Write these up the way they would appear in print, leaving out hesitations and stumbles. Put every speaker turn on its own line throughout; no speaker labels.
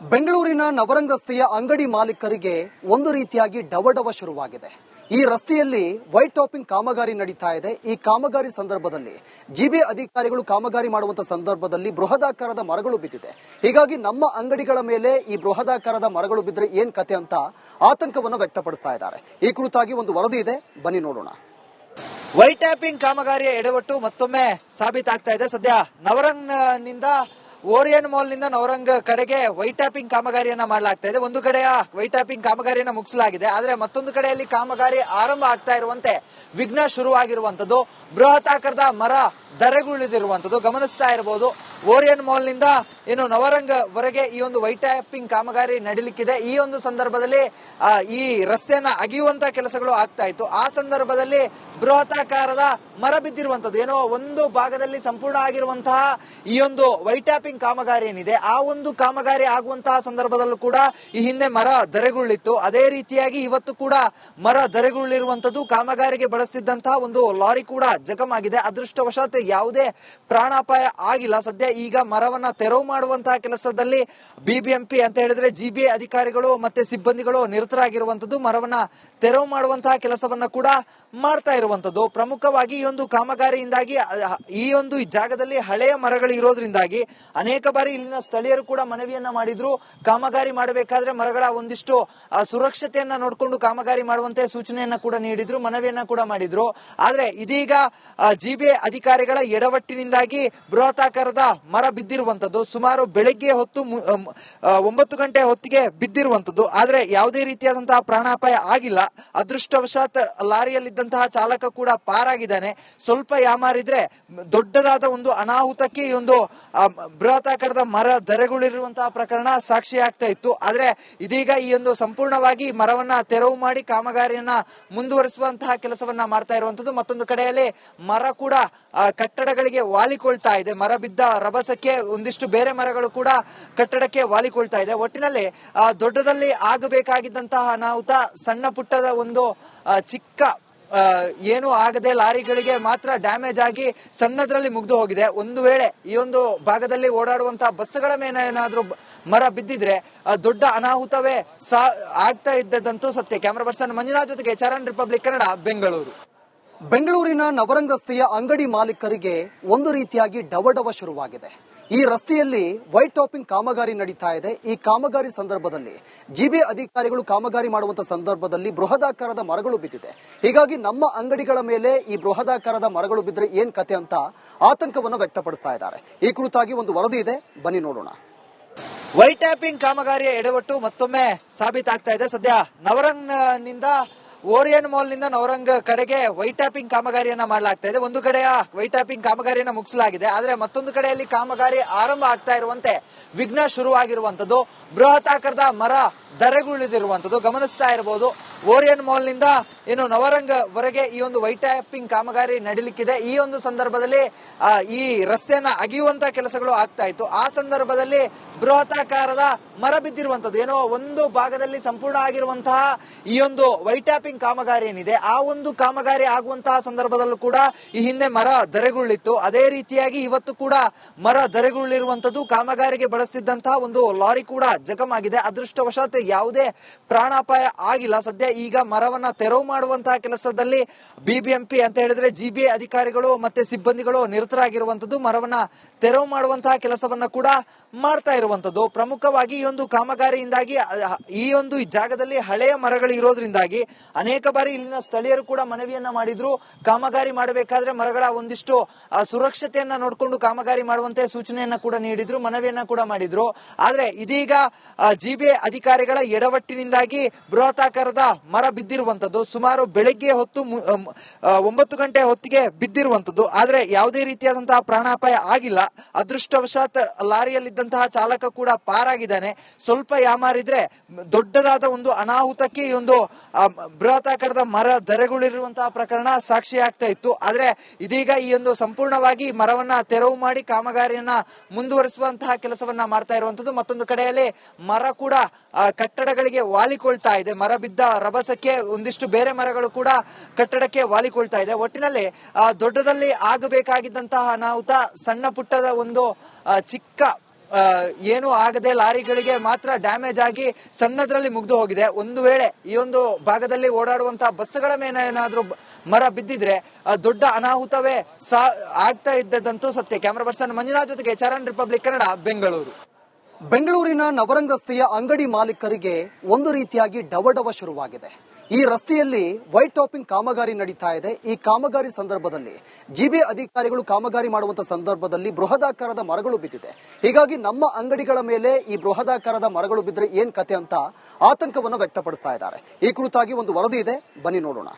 ಬೆಂಗಳೂರಿನ ನವರಂಗ್ ರಸ್ತೆಯ ಅಂಗಡಿ ಮಾಲೀಕರಿಗೆ ಒಂದು ರೀತಿಯಾಗಿ ಡವಡವ ಶುರುವಾಗಿದೆ. ಈ ರಸ್ತೆಯಲ್ಲಿ ವೈಟ್ ಟಾಪಿಂಗ್ ಕಾಮಗಾರಿ ನಡೀತಾ ಇದೆ. ಈ ಕಾಮಗಾರಿ ಸಂದರ್ಭದಲ್ಲಿ ಜಿಬಿ ಅಧಿಕಾರಿಗಳು ಕಾಮಗಾರಿ ಮಾಡುವಂತ ಸಂದರ್ಭದಲ್ಲಿ ಬೃಹದಾಕಾರದ ಮರಗಳು ಬಿದ್ದಿದೆ. ಹೀಗಾಗಿ ನಮ್ಮ ಅಂಗಡಿಗಳ ಮೇಲೆ ಈ ಬೃಹದಾಕಾರದ ಮರಗಳು ಬಿದ್ದರೆ ಏನ್ ಕತೆ ಅಂತ ಆತಂಕವನ್ನು ವ್ಯಕ್ತಪಡಿಸ್ತಾ ಇದ್ದಾರೆ. ಈ ಕುರಿತಾಗಿ ಒಂದು ವರದಿ ಇದೆ, ಬನ್ನಿ ನೋಡೋಣ.
ವೈಟ್ ಟ್ಯಾಪಿಂಗ್ ಕಾಮಗಾರಿಯ ಎಡವಟ್ಟು ಮತ್ತೊಮ್ಮೆ ಸಾಬೀತಾಗ್ತಾ ಇದೆ. ಸದ್ಯ ನವರಂಗ್ ನಿಂದ ಓರಿಯನ್ ಮಾಲ್ ನಿಂದ ನವರಂಗ್ ಕಡೆಗೆ ವೈಟ್ ಟ್ಯಾಪಿಂಗ್ ಕಾಮಗಾರಿಯನ್ನ ಮಾಡಲಾಗ್ತಾ ಇದೆ. ಒಂದು ಕಡೆಯ ವೈಟ್ ಟ್ಯಾಪಿಂಗ್ ಕಾಮಗಾರಿಯನ್ನ ಮುಗಿಸಲಾಗಿದೆ, ಆದ್ರೆ ಮತ್ತೊಂದು ಕಡೆಯಲ್ಲಿ ಕಾಮಗಾರಿ ಆರಂಭ ಆಗ್ತಾ ಇರುವಂತೆ ವಿಘ್ನ ಶುರುವಾಗಿರುವಂತದ್ದು. ಬೃಹತಾಕಾರದ ಮರ ಧರೆಗುಳಿದಿರುವಂತದ್ದು ಗಮನಿಸ್ತಾ ಇರಬಹುದು. ಓರಿಯನ್ ಮಾಲ್ ನಿಂದ ಏನು ನವರಂಗ್ ವರೆಗೆ ಈ ಒಂದು ವೈಟ್ ಟ್ಯಾಪಿಂಗ್ ಕಾಮಗಾರಿ ನಡೀಲಿಕ್ಕಿದೆ. ಈ ಒಂದು ಸಂದರ್ಭದಲ್ಲಿ ಈ ರಸ್ತೆಯನ್ನ ಅಗೆಯುವಂತ ಕೆಲಸಗಳು ಆಗ್ತಾ ಇತ್ತು. ಆ ಸಂದರ್ಭದಲ್ಲಿ ಬೃಹತಾಕಾರದ ಮರ ಬಿದ್ದಿರುವಂತದ್ದು, ಏನೋ ಒಂದು ಭಾಗದಲ್ಲಿ ಸಂಪೂರ್ಣ ಆಗಿರುವಂತಹ ಈ ಒಂದು ವೈಟ್ ಟ್ಯಾಪಿಂಗ್ ಕಾಮಗಾರಿ ಏನಿದೆ, ಆ ಒಂದು ಕಾಮಗಾರಿ ಆಗುವಂತಹ ಸಂದರ್ಭದಲ್ಲೂ ಕೂಡ ಈ ಹಿಂದೆ ಮರ ಧರೆಗುಳಿತ್ತು. ಅದೇ ರೀತಿಯಾಗಿ ಇವತ್ತು ಕೂಡ ಮರ ಧರೆಗುಳಿರುವಂತದ್ದು. ಕಾಮಗಾರಿಗೆ ಬಳಸ್ತಿದ್ದಂತಹ ಒಂದು ಲಾರಿ ಕೂಡ ಜಖಮಾಗಿದೆ. ಅದೃಷ್ಟವಶಾತ್ ಯಾವುದೇ ಪ್ರಾಣಾಪಾಯ ಆಗಿಲ್ಲ. ಸದ್ಯ ಈಗ ಮರವನ್ನ ತೆರವು ಮಾಡುವಂತಹ ಕೆಲಸದಲ್ಲಿ ಬಿಬಿಎಂಪಿ ಅಂತ ಹೇಳಿದ್ರೆ ಜಿಬಿ ಅಧಿಕಾರಿಗಳು ಮತ್ತೆ ಸಿಬ್ಬಂದಿಗಳು ನಿರತರಾಗಿರುವಂತದ್ದು. ಮರವನ್ನ ತೆರವು ಮಾಡುವಂತಹ ಕೆಲಸವನ್ನ ಕೂಡ ಮಾಡ್ತಾ ಇರುವಂತದ್ದು. ಪ್ರಮುಖವಾಗಿ ಈ ಒಂದು ಕಾಮಗಾರಿಯಿಂದಾಗಿ ಈ ಒಂದು ಜಾಗದಲ್ಲಿ ಹಳೆಯ ಮರಗಳು ಇರೋದ್ರಿಂದಾಗಿ ಅನೇಕ ಬಾರಿ ಇಲ್ಲಿನ ಸ್ಥಳೀಯರು ಕೂಡ ಮನವಿಯನ್ನ ಮಾಡಿದ್ರು. ಕಾಮಗಾರಿ ಮಾಡಬೇಕಾದ್ರೆ ಮರಗಳ ಒಂದಿಷ್ಟು ಸುರಕ್ಷತೆಯನ್ನ ನೋಡಿಕೊಂಡು ಕಾಮಗಾರಿ ಮಾಡುವಂತೆ ಸೂಚನೆಯನ್ನ ಕೂಡ ನೀಡಿದ್ರು, ಮನವಿಯನ್ನ ಕೂಡ ಮಾಡಿದ್ರು. ಆದ್ರೆ ಇದೀಗ ಜಿಬಿ ಅಧಿಕಾರಿಗಳ ಎಡವಟ್ಟಿನಿಂದಾಗಿ ಬೃಹತಾಕಾರದ ಮರ ಬಿದ್ದಿರುವಂತದ್ದು. ಸುಮಾರು ಬೆಳಗ್ಗೆ ಹೊತ್ತು 9 ಗಂಟೆ ಹೊತ್ತಿಗೆ ಬಿದ್ದಿರುವಂತದ್ದು. ಆದ್ರೆ ಯಾವುದೇ ರೀತಿಯಾದಂತಹ ಪ್ರಾಣಾಪಾಯ ಆಗಿಲ್ಲ. ಅದೃಷ್ಟವಶಾತ್ ಲಾರಿಯಲ್ಲಿದ್ದಂತಹ ಚಾಲಕ ಕೂಡ ಪಾರಾಗಿದ್ದಾನೆ. ಸ್ವಲ್ಪ ಯಾಮಾರಿದ್ರೆ ದೊಡ್ಡದಾದ ಒಂದು ಅನಾಹುತಕ್ಕೆ ಈ ಒಂದು ಬೃಹತಾಕಾರದ ಮರ ಧರೆಗುಳಿರುವಂತಹ ಪ್ರಕರಣ ಸಾಕ್ಷಿ ಆಗ್ತಾ ಇತ್ತು. ಆದ್ರೆ ಇದೀಗ ಈ ಒಂದು ಸಂಪೂರ್ಣವಾಗಿ ಮರವನ್ನ ತೆರವು ಮಾಡಿ ಕಾಮಗಾರಿಯನ್ನ ಮುಂದುವರಿಸುವಂತಹ ಕೆಲಸವನ್ನ ಮಾಡ್ತಾ ಇರುವಂತದ್ದು. ಮತ್ತೊಂದು ಕಡೆಯಲ್ಲಿ ಮರ ಕೂಡ ಕಟ್ಟಡಗಳಿಗೆ ವಾಲಿಕೊಳ್ತಾ ಇದೆ. ಮರ ಬಿದ್ದ ರಭಸಕ್ಕೆ ಒಂದಿಷ್ಟು ಬೇರೆ ಮರಗಳು ಕೂಡ ಕಟ್ಟಡಕ್ಕೆ ವಾಲಿಕೊಳ್ತಾ ಇದೆ. ಒಟ್ಟಿನಲ್ಲಿ ದೊಡ್ಡದಲ್ಲಿ ಆಗಬೇಕಾಗಿದ್ದಂತಹ ಅನಾಹುತ ಸಣ್ಣ ಪುಟ್ಟದ ಒಂದು ಚಿಕ್ಕ ಏನು ಆಗದೆ ಲಾರಿಗಳಿಗೆ ಮಾತ್ರ ಡ್ಯಾಮೇಜ್ ಆಗಿ ಸಣ್ಣದ್ರಲ್ಲಿ ಮುಗ್ದು ಹೋಗಿದೆ. ಒಂದು ವೇಳೆ ಈ ಒಂದು ಭಾಗದಲ್ಲಿ ಓಡಾಡುವಂತಹ ಬಸ್ಗಳ ಮೇಲೆ ಏನಾದ್ರೂ ಮರ ಬಿದ್ದಿದ್ರೆ ದೊಡ್ಡ ಅನಾಹುತವೇ ಆಗ್ತಾ ಇದ್ದದಂತೂ ಸತ್ಯ. ಕ್ಯಾಮರಾ ಪರ್ಸನ್ ಮಂಜುನಾಥ್ ಜೊತೆಗೆ ಚರಣ್, ರಿಪಬ್ಲಿಕ್ ಕನ್ನಡ, ಬೆಂಗಳೂರು.
ಬೆಂಗಳೂರಿನ ನವರಂಗ್ ರಸ್ತೆಯ ಅಂಗಡಿ ಮಾಲೀಕರಿಗೆ ಒಂದು ರೀತಿಯಾಗಿ ಡವಡವ ಶುರುವಾಗಿದೆ. ಈ ರಸ್ತೆಯಲ್ಲಿ ವೈಟ್ ಟಾಪಿಂಗ್ ಕಾಮಗಾರಿ ನಡೀತಾ ಇದೆ. ಈ ಕಾಮಗಾರಿ ಸಂದರ್ಭದಲ್ಲಿ ಜಿಬಿ ಅಧಿಕಾರಿಗಳು ಕಾಮಗಾರಿ ಮಾಡುವಂತ ಸಂದರ್ಭದಲ್ಲಿ ಬೃಹದಾಕಾರದ ಮರಗಳು ಬಿದ್ದಿದೆ. ಹೀಗಾಗಿ ನಮ್ಮ ಅಂಗಡಿಗಳ ಮೇಲೆ ಈ ಬೃಹದಾಕಾರದ ಮರಗಳು ಬಿದ್ದರೆ ಏನ್ ಕತೆ ಅಂತ ಆತಂಕವನ್ನು ವ್ಯಕ್ತಪಡಿಸ್ತಾ ಇದ್ದಾರೆ. ಈ ಕುರಿತಾಗಿ ಒಂದು ವರದಿ ಇದೆ, ಬನ್ನಿ ನೋಡೋಣ.
ವೈಟ್ ಟ್ಯಾಪಿಂಗ್ ಕಾಮಗಾರಿಯ ಎಡವಟ್ಟು ಮತ್ತೊಮ್ಮೆ ಸಾಬೀತಾಗ್ತಾ ಇದೆ. ಸದ್ಯ ನವರಂಗ್ ನಿಂದ ಓರಿಯನ್ ಮಾಲ್ ನಿಂದ ನವರಂಗ್ ಕಡೆಗೆ ವೈಟ್ ಟ್ಯಾಪಿಂಗ್ ಕಾಮಗಾರಿಯನ್ನ ಮಾಡಲಾಗ್ತಾ ಇದೆ. ಒಂದು ಕಡೆಯ ವೈಟ್ ಟ್ಯಾಪಿಂಗ್ ಕಾಮಗಾರಿಯನ್ನ ಮುಗಿಸಲಾಗಿದೆ, ಆದ್ರೆ ಮತ್ತೊಂದು ಕಡೆಯಲ್ಲಿ ಕಾಮಗಾರಿ ಆರಂಭ ಆಗ್ತಾ ಇರುವಂತೆ ವಿಘ್ನ ಶುರುವಾಗಿರುವಂತದ್ದು. ಬೃಹತಾಕಾರದ ಮರ ಧರೆಗುಳಿದಿರುವಂತದ್ದು ಗಮನಿಸ್ತಾ ಇರಬಹುದು. ಓರಿಯನ್ ಮಾಲ್ ನಿಂದ ಏನು ನವರಂಗ್ ವರೆಗೆ ಈ ಒಂದು ವೈಟ್ ಟ್ಯಾಪಿಂಗ್ ಕಾಮಗಾರಿ ನಡೀಲಿಕ್ಕಿದೆ. ಈ ಒಂದು ಸಂದರ್ಭದಲ್ಲಿ ಈ ರಸ್ತೆಯನ್ನ ಅಗೆಯುವಂತ ಕೆಲಸಗಳು ಆಗ್ತಾ ಇತ್ತು. ಆ ಸಂದರ್ಭದಲ್ಲಿ ಬೃಹತಾಕಾರದ ಮರ ಬಿದ್ದಿರುವಂತದ್ದು, ಏನೋ ಒಂದು ಭಾಗದಲ್ಲಿ ಸಂಪೂರ್ಣ ಆಗಿರುವಂತಹ ಈ ಒಂದು ವೈಟ್ ಟ್ಯಾಪಿಂಗ್ ಕಾಮಗಾರಿ ಏನಿದೆ, ಆ ಒಂದು ಕಾಮಗಾರಿ ಆಗುವಂತಹ ಸಂದರ್ಭದಲ್ಲೂ ಕೂಡ ಈ ಹಿಂದೆ ಮರ ಧರೆಗುಳಿತ್ತು. ಅದೇ ರೀತಿಯಾಗಿ ಇವತ್ತು ಕೂಡ ಮರ ಧರೆಗುಳಿರುವಂತದ್ದು. ಕಾಮಗಾರಿಗೆ ಬಳಸ್ತಿದ್ದಂತಹ ಒಂದು ಲಾರಿ ಕೂಡ ಜಖಮಾಗಿದೆ. ಅದೃಷ್ಟವಶಾತ್ ಯಾವುದೇ ಪ್ರಾಣಾಪಾಯ ಆಗಿಲ್ಲ. ಸದ್ಯ ಈಗ ಮರವನ್ನ ತೆರವು ಮಾಡುವಂತಹ ಕೆಲಸದಲ್ಲಿ ಬಿಬಿಎಂಪಿ ಅಂತ ಹೇಳಿದ್ರೆ ಜಿಬಿ ಅಧಿಕಾರಿಗಳು ಮತ್ತೆ ಸಿಬ್ಬಂದಿಗಳು ನಿರತರಾಗಿರುವಂತದ್ದು. ಮರವನ್ನ ತೆರವು ಮಾಡುವಂತಹ ಕೆಲಸವನ್ನ ಕೂಡ ಮಾಡ್ತಾ ಇರುವಂತದ್ದು. ಪ್ರಮುಖವಾಗಿ ಈ ಒಂದು ಕಾಮಗಾರಿಯಿಂದಾಗಿ ಈ ಒಂದು ಜಾಗದಲ್ಲಿ ಹಳೆಯ ಮರಗಳು ಇರೋದ್ರಿಂದಾಗಿ ಅನೇಕ ಬಾರಿ ಇಲ್ಲಿನ ಸ್ಥಳೀಯರು ಕೂಡ ಮನವಿಯನ್ನ ಮಾಡಿದ್ರು. ಕಾಮಗಾರಿ ಮಾಡಬೇಕಾದ್ರೆ ಮರಗಳ ಒಂದಿಷ್ಟು ಸುರಕ್ಷತೆಯನ್ನ ನೋಡಿಕೊಂಡು ಕಾಮಗಾರಿ ಮಾಡುವಂತೆ ಸೂಚನೆಯನ್ನ ಕೂಡ ನೀಡಿದ್ರು, ಮನವಿಯನ್ನ ಕೂಡ ಮಾಡಿದ್ರು. ಆದ್ರೆ ಇದೀಗ ಜಿಬಿ ಅಧಿಕಾರಿಗಳ ಎಡವಟ್ಟಿನಿಂದಾಗಿ ಬೃಹತಾಕಾರದ ಮರ ಬಿದ್ದಿರುವಂತದ್ದು. ಸುಮಾರು ಬೆಳಗ್ಗೆ ಹೊತ್ತು 9 ಗಂಟೆ ಹೊತ್ತಿಗೆ ಬಿದ್ದಿರುವಂತದ್ದು. ಆದ್ರೆ ಯಾವುದೇ ರೀತಿಯಾದಂತಹ ಪ್ರಾಣಾಪಾಯ ಆಗಿಲ್ಲ. ಅದೃಷ್ಟವಶಾತ್ ಲಾರಿಯಲ್ಲಿದ್ದಂತಹ ಚಾಲಕ ಕೂಡ ಪಾರಾಗಿದ್ದಾನೆ. ಸ್ವಲ್ಪ ಯಾಮಾರಿದ್ರೆ ದೊಡ್ಡದಾದ ಒಂದು ಅನಾಹುತಕ್ಕೆ ಈ ಒಂದು ಬೃಹತಾಕಾರದ ಮರ ಧರೆಗುಳಿರುವಂತಹ ಪ್ರಕರಣ ಸಾಕ್ಷಿ ಆಗ್ತಾ ಇತ್ತು. ಆದ್ರೆ ಇದೀಗ ಈ ಒಂದು ಸಂಪೂರ್ಣವಾಗಿ ಮರವನ್ನ ತೆರವು ಮಾಡಿ ಕಾಮಗಾರಿಯನ್ನ ಮುಂದುವರಿಸುವಂತಹ ಕೆಲಸವನ್ನ ಮಾಡ್ತಾ ಇರುವಂತದ್ದು. ಮತ್ತೊಂದು ಕಡೆಯಲ್ಲಿ ಮರ ಕೂಡ ಕಟ್ಟಡಗಳಿಗೆ ವಾಲಿಕೊಳ್ತಾ ಇದೆ. ಮರ ಬಿದ್ದ ರಭಸಕ್ಕೆ ಒಂದಿಷ್ಟು ಬೇರೆ ಮರಗಳು ಕೂಡ ಕಟ್ಟಡಕ್ಕೆ ವಾಲಿಕೊಳ್ತಾ ಇದೆ. ಒಟ್ಟಿನಲ್ಲಿ ದೊಡ್ಡದಲ್ಲಿ ಆಗಬೇಕಾಗಿದ್ದಂತಹ ಅನಾಹುತ ಸಣ್ಣ ಪುಟ್ಟದ ಒಂದು ಚಿಕ್ಕ ಏನು ಆಗದೆ ಲಾರಿಗಳಿಗೆ ಮಾತ್ರ ಡ್ಯಾಮೇಜ್ ಆಗಿ ಸಣ್ಣದ್ರಲ್ಲಿ ಮುಗ್ದು ಹೋಗಿದೆ. ಒಂದು ವೇಳೆ ಈ ಒಂದು ಭಾಗದಲ್ಲಿ ಓಡಾಡುವಂತಹ ಬಸ್ಗಳ ಮೇಲೆ ಏನಾದ್ರೂ ಮರ ಬಿದ್ದಿದ್ರೆ ದೊಡ್ಡ ಅನಾಹುತವೇ ಆಗ್ತಾ ಇದ್ದದಂತೂ ಸತ್ಯ. ಕ್ಯಾಮರಾ ಪರ್ಸನ್ ಮಂಜುನಾಥ್ ಜೊತೆಗೆ ಚರಣ್, ರಿಪಬ್ಲಿಕ್ ಕನ್ನಡ, ಬೆಂಗಳೂರು.
ಬೆಂಗಳೂರಿನ ನವರಂಗ್ ರಸ್ತೆಯ ಅಂಗಡಿ ಮಾಲೀಕರಿಗೆ ಒಂದು ರೀತಿಯಾಗಿ ಡವಡವ ಶುರುವಾಗಿದೆ. ಈ ರಸ್ತೆಯಲ್ಲಿ ವೈಟ್ ಟಾಪಿಂಗ್ ಕಾಮಗಾರಿ ನಡೀತಾ ಇದೆ. ಈ ಕಾಮಗಾರಿ ಸಂದರ್ಭದಲ್ಲಿ ಜಿಬಿ ಅಧಿಕಾರಿಗಳು ಕಾಮಗಾರಿ ಮಾಡುವಂತಹ ಸಂದರ್ಭದಲ್ಲಿ ಬೃಹದಾಕಾರದ ಮರಗಳು ಬಿದ್ದಿದೆ. ಹೀಗಾಗಿ ನಮ್ಮ ಅಂಗಡಿಗಳ ಮೇಲೆ ಈ ಬೃಹದಾಕಾರದ ಮರಗಳು ಬಿದ್ದರೆ ಏನ್ ಕತೆ ಅಂತ ಆತಂಕವನ್ನು ವ್ಯಕ್ತಪಡಿಸ್ತಾ ಇದ್ದಾರೆ. ಈ ಕುರಿತಾಗಿ ಒಂದು ವರದಿ ಇದೆ, ಬನ್ನಿ ನೋಡೋಣ.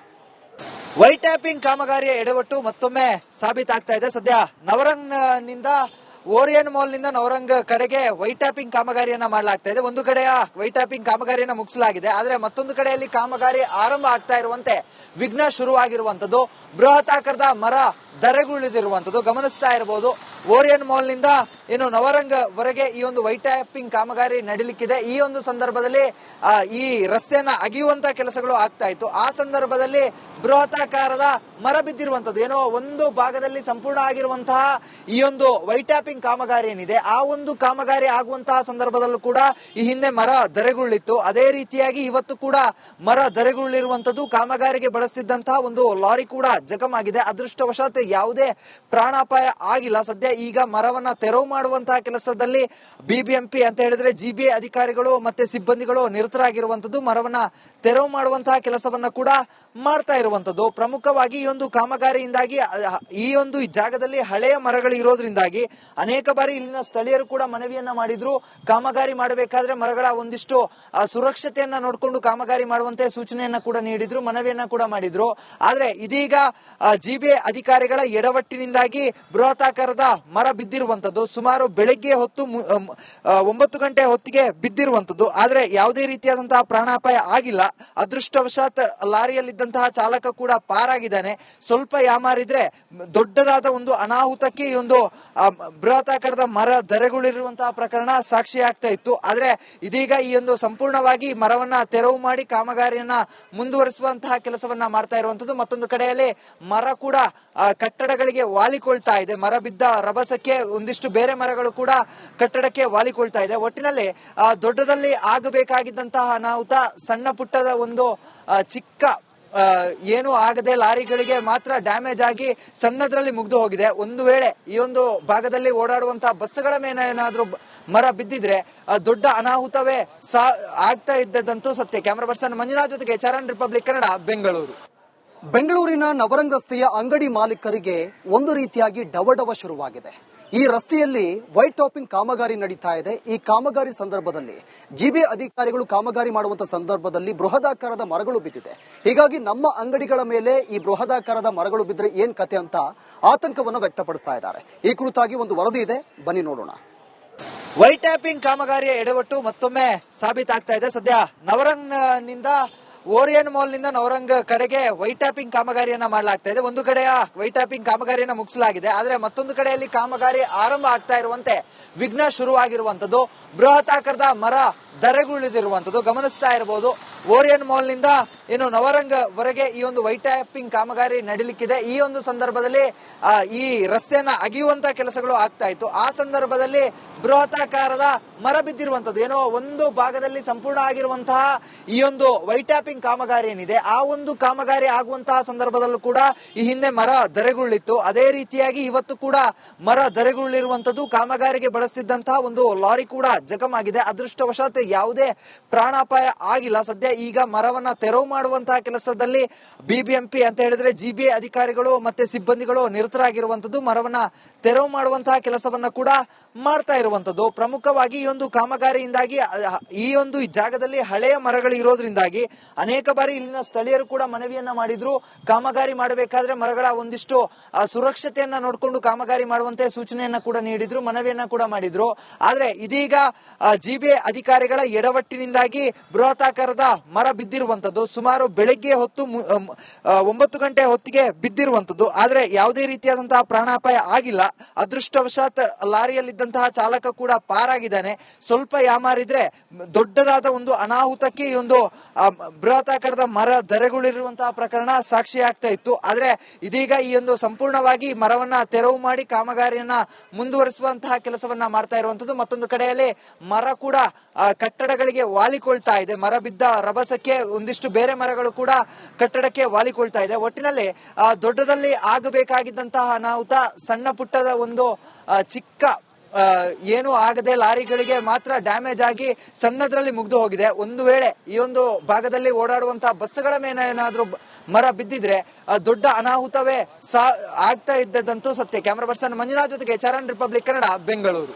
ವೈಟ್ ಟ್ಯಾಪಿಂಗ್ ಕಾಮಗಾರಿಯ ಎಡವಟ್ಟು ಮತ್ತೊಮ್ಮೆ ಸಾಬೀತಾಗ್ತಾ ಇದೆ. ಸದ್ಯ ನವರಂಗ್ ನಿಂದ ಓರಿಯನ್ ಮಾಲ್ ನಿಂದ ನವರಂಗ್ ಕಡೆಗೆ ವೈಟ್ ಟ್ಯಾಪಿಂಗ್ ಕಾಮಗಾರಿಯನ್ನ ಮಾಡಲಾಗ್ತಾ ಇದೆ. ಒಂದು ಕಡೆಯ ವೈಟ್ ಟ್ಯಾಪಿಂಗ್ ಕಾಮಗಾರಿಯನ್ನ ಮುಗಿಸಲಾಗಿದೆ, ಆದ್ರೆ ಮತ್ತೊಂದು ಕಡೆಯಲ್ಲಿ ಕಾಮಗಾರಿ ಆರಂಭ ಆಗ್ತಾ ಇರುವಂತೆ ವಿಘ್ನ ಶುರುವಾಗಿರುವಂತದ್ದು. ಬೃಹತ್ ಆಕಾರದ ಮರ ಧರೆಗುಳಿದಿರುವಂತದ್ದು ಗಮನಿಸ್ತಾ ಇರಬಹುದು. ಓರಿಯನ್ ಮಾಲ್ ನಿಂದ ಏನು ನವರಂಗ್ ವರೆಗೆ ಈ ಒಂದು ವೈಟ್ ಟ್ಯಾಪಿಂಗ್ ಕಾಮಗಾರಿ ನಡೀಲಿಕ್ಕಿದೆ. ಈ ಒಂದು ಸಂದರ್ಭದಲ್ಲಿ ಈ ರಸ್ತೆಯನ್ನ ಅಗಿಯುವಂತ ಕೆಲಸಗಳು ಆಗ್ತಾ ಇತ್ತು. ಆ ಸಂದರ್ಭದಲ್ಲಿ ಬೃಹತಾಕಾರದ ಮರ ಬಿದ್ದಿರುವಂತದ್ದು, ಏನೋ ಒಂದು ಭಾಗದಲ್ಲಿ ಸಂಪೂರ್ಣ ಆಗಿರುವಂತಹ ಈ ಒಂದು ವೈಟ್ ಟ್ಯಾಪಿಂಗ್ ಕಾಮಗಾರಿ ಏನಿದೆ, ಆ ಒಂದು ಕಾಮಗಾರಿ ಆಗುವಂತಹ ಸಂದರ್ಭದಲ್ಲೂ ಕೂಡ ಈ ಹಿಂದೆ ಮರ ಧರೆಗುಳ್ಳಿತ್ತು. ಅದೇ ರೀತಿಯಾಗಿ ಇವತ್ತು ಕೂಡ ಮರ ಧರೆಗುಳ್ಳಿರುವಂತದ್ದು. ಕಾಮಗಾರಿಗೆ ಬಳಸ್ತಿದ್ದಂತಹ ಒಂದು ಲಾರಿ ಕೂಡ ಜಖಮಾಗಿದೆ. ಅದೃಷ್ಟವಶಾತ್ ಯಾವುದೇ ಪ್ರಾಣಾಪಾಯ ಆಗಿಲ್ಲ. ಸದ್ಯ ಈಗ ಮರವನ್ನ ತೆರವು ಮಾಡುವಂತಹ ಕೆಲಸದಲ್ಲಿ ಬಿಬಿಎಂಪಿ ಅಂತ ಹೇಳಿದ್ರೆ ಜಿಬಿ ಅಧಿಕಾರಿಗಳು ಮತ್ತೆ ಸಿಬ್ಬಂದಿಗಳು ನಿರತರಾಗಿರುವಂತದ್ದು. ಮರವನ್ನ ತೆರವು ಮಾಡುವಂತಹ ಕೆಲಸವನ್ನ ಕೂಡ ಮಾಡ್ತಾ ಇರುವಂತದ್ದು. ಪ್ರಮುಖವಾಗಿ ಈ ಒಂದು ಕಾಮಗಾರಿಯಿಂದಾಗಿ ಈ ಒಂದು ಜಾಗದಲ್ಲಿ ಹಳೆಯ ಮರಗಳು ಇರೋದ್ರಿಂದಾಗಿ ಅನೇಕ ಬಾರಿ ಇಲ್ಲಿನ ಸ್ಥಳೀಯರು ಕೂಡ ಮನವಿಯನ್ನ ಮಾಡಿದ್ರು. ಕಾಮಗಾರಿ ಮಾಡಬೇಕಾದ್ರೆ ಮರಗಳ ಒಂದಿಷ್ಟು ಸುರಕ್ಷತೆಯನ್ನ ನೋಡಿಕೊಂಡು ಕಾಮಗಾರಿ ಮಾಡುವಂತೆ ಸೂಚನೆಯನ್ನ ಕೂಡ ನೀಡಿದ್ರು, ಮನವಿಯನ್ನ ಕೂಡ ಮಾಡಿದ್ರು. ಆದ್ರೆ ಇದೀಗ ಜಿಬಿ ಅಧಿಕಾರಿಗಳ ಎಡವಟ್ಟಿನಿಂದಾಗಿ ಬೃಹತಾಕಾರದ ಮರ ಬಿದ್ದಿರುವಂತದ್ದು. ಸುಮಾರು ಬೆಳಗ್ಗೆ ಹೊತ್ತು 9 ಗಂಟೆ ಹೊತ್ತಿಗೆ ಬಿದ್ದಿರುವಂತದ್ದು. ಆದ್ರೆ ಯಾವುದೇ ರೀತಿಯಾದಂತಹ ಪ್ರಾಣಾಪಾಯ ಆಗಿಲ್ಲ. ಅದೃಷ್ಟವಶಾತ್ ಲಾರಿಯಲ್ಲಿದ್ದಂತಹ ಚಾಲಕ ಕೂಡ ಪಾರಾಗಿದ್ದಾನೆ. ಸ್ವಲ್ಪ ಯಾಮಾರಿದ್ರೆ ದೊಡ್ಡದಾದ ಒಂದು ಅನಾಹುತಕ್ಕೆ ಈ ಒಂದು ಬೃಹತಾಕಾರದ ಮರ ಧರೆಗುಳಿರುವಂತಹ ಪ್ರಕರಣ ಸಾಕ್ಷಿ ಆಗ್ತಾ ಇತ್ತು. ಆದ್ರೆ ಇದೀಗ ಈ ಒಂದು ಸಂಪೂರ್ಣವಾಗಿ ಮರವನ್ನ ತೆರವು ಮಾಡಿ ಕಾಮಗಾರಿಯನ್ನ ಮುಂದುವರಿಸುವಂತಹ ಕೆಲಸವನ್ನ ಮಾಡ್ತಾ ಇರುವಂತದ್ದು. ಮತ್ತೊಂದು ಕಡೆಯಲ್ಲಿ ಮರ ಕೂಡ ಕಟ್ಟಡಗಳಿಗೆ ವಾಲಿಕೊಳ್ತಾ ಇದೆ. ಮರ ಬಿದ್ದ ರಭಸಕ್ಕೆ ಒಂದಿಷ್ಟು ಬೇರೆ ಮರಗಳು ಕೂಡ ಕಟ್ಟಡಕ್ಕೆ ವಾಲಿಕೊಳ್ತಾ ಇದೆ. ಒಟ್ಟಿನಲ್ಲಿ ದೊಡ್ಡದಲ್ಲಿ ಆಗಬೇಕಾಗಿದ್ದಂತಹ ಅನಾಹುತ ಸಣ್ಣ ಪುಟ್ಟದ ಒಂದು ಚಿಕ್ಕ ಏನು ಆಗದೆ ಲಾರಿಗಳಿಗೆ ಮಾತ್ರ ಡ್ಯಾಮೇಜ್ ಆಗಿ ಸಣ್ಣದ್ರಲ್ಲಿ ಮುಗ್ದು ಹೋಗಿದೆ. ಒಂದು ವೇಳೆ ಈ ಒಂದು ಭಾಗದಲ್ಲಿ ಓಡಾಡುವಂತಹ ಬಸ್ಗಳ ಮೇಲೆ ಏನಾದ್ರೂ ಮರ ಬಿದ್ದಿದ್ರೆ ದೊಡ್ಡ ಅನಾಹುತವೇ ಆಗ್ತಾ ಇದ್ದದಂತೂ ಸತ್ಯ. ಕ್ಯಾಮರಾ ಪರ್ಸನ್ ಮಂಜುನಾಥ್ ಜೊತೆಗೆ ಚರಣ್, ರಿಪಬ್ಲಿಕ್ ಕನ್ನಡ, ಬೆಂಗಳೂರು.
ಬೆಂಗಳೂರಿನ ನವರಂಗ್ ರಸ್ತೆಯ ಅಂಗಡಿ ಮಾಲೀಕರಿಗೆ ಒಂದು ರೀತಿಯಾಗಿ ಡವಡವ ಶುರುವಾಗಿದೆ. ಈ ರಸ್ತೆಯಲ್ಲಿ ವೈಟ್ ಟಾಪಿಂಗ್ ಕಾಮಗಾರಿ ನಡೀತಾ ಇದೆ. ಈ ಕಾಮಗಾರಿ ಸಂದರ್ಭದಲ್ಲಿ ಜಿಬಿ ಅಧಿಕಾರಿಗಳು ಕಾಮಗಾರಿ ಮಾಡುವಂತಹ ಸಂದರ್ಭದಲ್ಲಿ ಬೃಹದಾಕಾರದ ಮರಗಳು ಬಿದ್ದಿದೆ. ಹೀಗಾಗಿ ನಮ್ಮ ಅಂಗಡಿಗಳ ಮೇಲೆ ಈ ಬೃಹದಾಕಾರದ ಮರಗಳು ಬಿದ್ದರೆ ಏನ್ ಕತೆ ಅಂತ ಆತಂಕವನ್ನು ವ್ಯಕ್ತಪಡಿಸ್ತಾ ಇದ್ದಾರೆ. ಈ ಕುರಿತಾಗಿ ಒಂದು ವರದಿ ಇದೆ, ಬನ್ನಿ ನೋಡೋಣ.
ವೈಟ್ ಟ್ಯಾಪಿಂಗ್ ಕಾಮಗಾರಿಯ ಎಡವಟ್ಟು ಮತ್ತೊಮ್ಮೆ ಸಾಬೀತಾಗ್ತಾ ಇದೆ. ಸದ್ಯ ನವರಂಗ್ ನಿಂದ ಓರಿಯನ್ ಮಾಲ್ ನಿಂದ ನವರಂಗ್ ಕಡೆಗೆ ವೈಟ್ ಟ್ಯಾಪಿಂಗ್ ಕಾಮಗಾರಿಯನ್ನ ಮಾಡಲಾಗ್ತಾ ಇದೆ. ಒಂದು ಕಡೆಯ ವೈಟ್ ಟ್ಯಾಪಿಂಗ್ ಕಾಮಗಾರಿಯನ್ನ ಮುಗಿಸಲಾಗಿದೆ, ಆದ್ರೆ ಮತ್ತೊಂದು ಕಡೆಯಲ್ಲಿ ಕಾಮಗಾರಿ ಆರಂಭ ಆಗ್ತಾ ಇರುವಂತೆ ವಿಘ್ನ ಶುರುವಾಗಿರುವಂತದ್ದು. ಬೃಹತ್ ಆಕಾರದ ಮರ ಧರೆಗುಳಿದಿರುವಂತದ್ದು ಗಮನಿಸ್ತಾ ಇರಬಹುದು. ಓರಿಯನ್ ಮಾಲ್ ನಿಂದ ಏನು ನವರಂಗ್ ವರೆಗೆ ಈ ಒಂದು ವೈಟ್ ಟ್ಯಾಪಿಂಗ್ ಕಾಮಗಾರಿ ನಡೀಲಿಕ್ಕಿದೆ. ಈ ಒಂದು ಸಂದರ್ಭದಲ್ಲಿ ಈ ರಸ್ತೆಯನ್ನ ಅಗಿಯುವಂತ ಕೆಲಸಗಳು ಆಗ್ತಾ ಇತ್ತು. ಆ ಸಂದರ್ಭದಲ್ಲಿ ಬೃಹತಾಕಾರದ ಮರ ಬಿದ್ದಿರುವಂತದ್ದು, ಏನೋ ಒಂದು ಭಾಗದಲ್ಲಿ ಸಂಪೂರ್ಣ ಆಗಿರುವಂತಹ ಈ ಒಂದು ವೈಟ್ ಟ್ಯಾಪಿಂಗ್ ಕಾಮಗಾರಿ ಏನಿದೆ, ಆ ಒಂದು ಕಾಮಗಾರಿ ಆಗುವಂತಹ ಸಂದರ್ಭದಲ್ಲೂ ಕೂಡ ಈ ಹಿಂದೆ ಮರ ಧರೆಗುಳ್ಳಿತ್ತು. ಅದೇ ರೀತಿಯಾಗಿ ಇವತ್ತು ಕೂಡ ಮರ ಧರೆಗುಳ್ಳಿರುವಂತದ್ದು. ಕಾಮಗಾರಿಗೆ ಬಳಸ್ತಿದ್ದಂತಹ ಒಂದು ಲಾರಿ ಕೂಡ ಜಖಮಾಗಿದೆ. ಅದೃಷ್ಟವಶಾತ್ ಯಾವುದೇ ಪ್ರಾಣಾಪಾಯ ಆಗಿಲ್ಲ. ಸದ್ಯ ಈಗ ಮರವನ್ನ ತೆರವು ಮಾಡುವಂತಹ ಕೆಲಸದಲ್ಲಿ ಬಿಬಿಎಂಪಿ ಅಂತ ಹೇಳಿದ್ರೆ ಜಿಬಿ ಅಧಿಕಾರಿಗಳು ಮತ್ತೆ ಸಿಬ್ಬಂದಿಗಳು ನಿರತರಾಗಿರುವಂತದ್ದು. ಮರವನ್ನ ತೆರವು ಮಾಡುವಂತಹ ಕೆಲಸವನ್ನ ಕೂಡ ಮಾಡ್ತಾ ಇರುವಂತದ್ದು. ಪ್ರಮುಖವಾಗಿ ಈ ಒಂದು ಕಾಮಗಾರಿಯಿಂದಾಗಿ ಈ ಒಂದು ಜಾಗದಲ್ಲಿ ಹಳೆಯ ಮರಗಳು ಇರೋದ್ರಿಂದಾಗಿ ಅನೇಕ ಬಾರಿ ಇಲ್ಲಿನ ಸ್ಥಳೀಯರು ಕೂಡ ಮನವಿಯನ್ನ ಮಾಡಿದ್ರು. ಕಾಮಗಾರಿ ಮಾಡಬೇಕಾದ್ರೆ ಮರಗಳ ಒಂದಿಷ್ಟು ಸುರಕ್ಷತೆಯನ್ನ ನೋಡಿಕೊಂಡು ಕಾಮಗಾರಿ ಮಾಡುವಂತೆ ಸೂಚನೆಯನ್ನ ಕೂಡ ನೀಡಿದ್ರು, ಮನವಿಯನ್ನ ಕೂಡ ಮಾಡಿದ್ರು. ಆದ್ರೆ ಇದೀಗ ಜಿಬಿ ಅಧಿಕಾರಿಗಳ ಎಡವಟ್ಟಿನಿಂದಾಗಿ ಬೃಹತಾಕಾರದ ಮರ ಬಿದ್ದಿರುವಂತದ್ದು. ಸುಮಾರು ಬೆಳಗ್ಗೆ ಹೊತ್ತು 9 ಗಂಟೆ ಹೊತ್ತಿಗೆ ಬಿದ್ದಿರುವಂತದ್ದು. ಆದ್ರೆ ಯಾವುದೇ ರೀತಿಯಾದಂತಹ ಪ್ರಾಣಾಪಾಯ ಆಗಿಲ್ಲ. ಅದೃಷ್ಟವಶಾತ್ ಲಾರಿಯಲ್ಲಿದ್ದಂತಹ ಚಾಲಕ ಕೂಡ ಪಾರಾಗಿದ್ದಾನೆ. ಸ್ವಲ್ಪ ಯಾಮಾರಿದ್ರೆ ದೊಡ್ಡದಾದ ಒಂದು ಅನಾಹುತಕ್ಕೆ ಈ ಒಂದು ಬೃಹತಾಕಾರದ ಮರ ಧರೆಗುಳಿರುವಂತಹ ಪ್ರಕರಣ ಸಾಕ್ಷಿ ಆಗ್ತಾ ಇತ್ತು. ಆದ್ರೆ ಇದೀಗ ಈ ಒಂದು ಸಂಪೂರ್ಣವಾಗಿ ಮರವನ್ನ ತೆರವು ಮಾಡಿ ಕಾಮಗಾರಿಯನ್ನ ಮುಂದುವರಿಸುವಂತಹ ಕೆಲಸವನ್ನ ಮಾಡ್ತಾ ಇರುವಂತದ್ದು. ಮತ್ತೊಂದು ಕಡೆಯಲ್ಲಿ ಮರ ಕೂಡ ಕಟ್ಟಡಗಳಿಗೆ ವಾಲಿಕೊಳ್ತಾ ಇದೆ. ಮರ ಬಿದ್ದ ರಭಸಕ್ಕೆ ಒಂದಿಷ್ಟು ಬೇರೆ ಮರಗಳು ಕೂಡ ಕಟ್ಟಡಕ್ಕೆ ವಾಲಿಕೊಳ್ತಾ ಇದೆ. ಒಟ್ಟಿನಲ್ಲಿ ದೊಡ್ಡದಲ್ಲಿ ಆಗಬೇಕಾಗಿದ್ದಂತಹ ಅನಾಹುತ ಸಣ್ಣ ಪುಟ್ಟದ ಒಂದು ಚಿಕ್ಕ ಏನು ಆಗದೆ ಲಾರಿಗಳಿಗೆ ಮಾತ್ರ ಡ್ಯಾಮೇಜ್ ಆಗಿ ಸಣ್ಣದ್ರಲ್ಲಿ ಮುಗ್ದು ಹೋಗಿದೆ. ಒಂದು ವೇಳೆ ಈ ಒಂದು ಭಾಗದಲ್ಲಿ ಓಡಾಡುವಂತಹ ಬಸ್ಗಳ ಮೇಲೆ ಏನಾದ್ರೂ ಮರ ಬಿದ್ದಿದ್ರೆ ದೊಡ್ಡ ಅನಾಹುತವೇ ಆಗ್ತಾ ಇದ್ದದಂತೂ ಸತ್ಯ. ಕ್ಯಾಮರಾ ಪರ್ಸನ್ ಮಂಜುನಾಥ್ ಜೊತೆಗೆ ಚರಣ್, ರಿಪಬ್ಲಿಕ್ ಕನ್ನಡ, ಬೆಂಗಳೂರು.